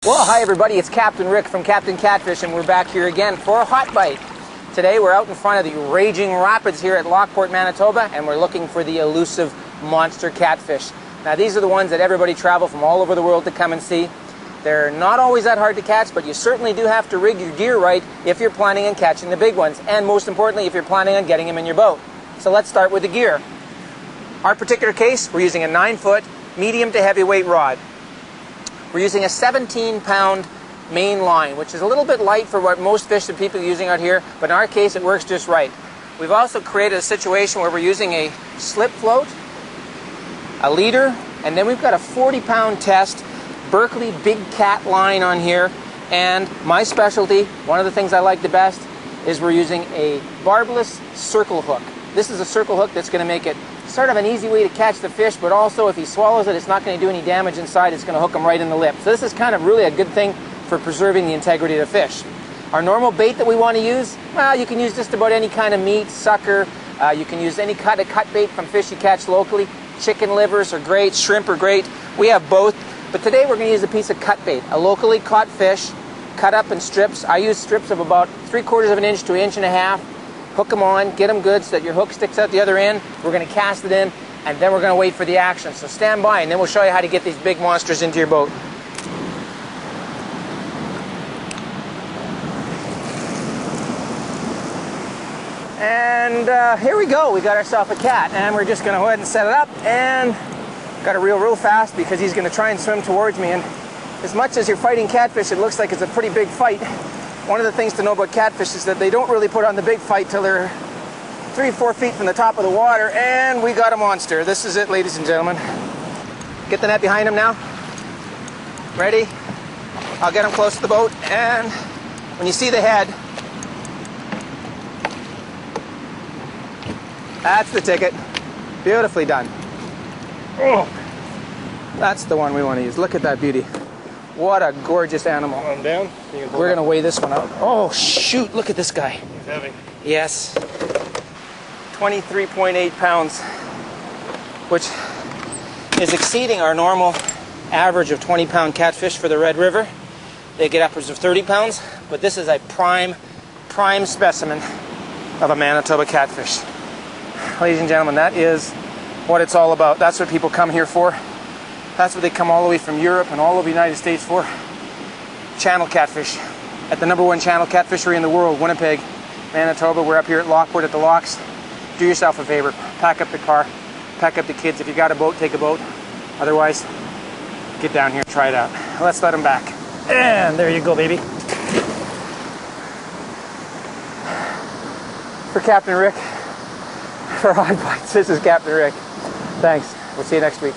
Well, hi everybody, it's Captain Rick from Captain Catfish, and we're back here again for a hot bite. Today we're out in front of the raging rapids here at Lockport, Manitoba, and we're looking for the elusive monster catfish. Now these are the ones that everybody travel from all over the world to come and see. They're not always that hard to catch, but you certainly do have to rig your gear right if you're planning on catching the big ones, and most importantly if you're planning on getting them in your boat. So let's start with the gear. Our particular case, we're using a 9-foot medium to heavyweight rod. We're using a 17-pound main line, which is a little bit light for what most fish that people are using out here, but in our case it works just right. We've also created a situation where we're using a slip float, a leader, and then we've got a 40-pound test Berkley Big Cat line on here. And my specialty, one of the things I like the best, is we're using a barbless circle hook. This is a circle hook that's going to make it sort of an easy way to catch the fish, but also if he swallows it, it's not going to do any damage inside. It's going to hook him right in the lip. So this is kind of really a good thing for preserving the integrity of the fish. Our normal bait that we want to use, well, you can use just about any kind of meat, sucker. You can use any kind of cut bait from fish you catch locally. Chicken livers are great, shrimp are great. We have both. But today we're going to use a piece of cut bait, a locally caught fish, cut up in strips. I use strips of about 3/4 of an inch to 1.5 inches. Hook them on, get them good so that your hook sticks out the other end. We're going to cast it in, and then we're going to wait for the action. So stand by, and then we'll show you how to get these big monsters into your boat. And here we go. We got ourselves a cat, and we're just going to go ahead and set it up, and got to reel real fast because he's going to try and swim towards me. And as much as you're fighting catfish, it looks like it's a pretty big fight. One of the things to know about catfish is that they don't really put on the big fight till they're 3 or 4 feet from the top of the water, and we got a monster. This is it, ladies and gentlemen. Get the net behind him now. Ready? I'll get him close to the boat, and when you see the head, that's the ticket. Beautifully done. Oh, that's the one we want to use. Look at that beauty. What a gorgeous animal. I'm down. We're going to weigh this one out. Oh, shoot. Look at this guy. He's heavy. Yes. 23.8 pounds, which is exceeding our normal average of 20-pound catfish for the Red River. They get upwards of 30 pounds, but this is a prime specimen of a Manitoba catfish. Ladies and gentlemen, that is what it's all about. That's what people come here for. That's what they come all the way from Europe and all over the United States for. Channel catfish. At the #1 channel catfishery in the world, Winnipeg, Manitoba. We're up here at Lockport at the locks. Do yourself a favor. Pack up the car. Pack up the kids. If you got a boat, take a boat. Otherwise, get down here and try it out. Let's let them back. And there you go, baby. For Captain Rick, for Hot Bites, this is Captain Rick. Thanks. We'll see you next week.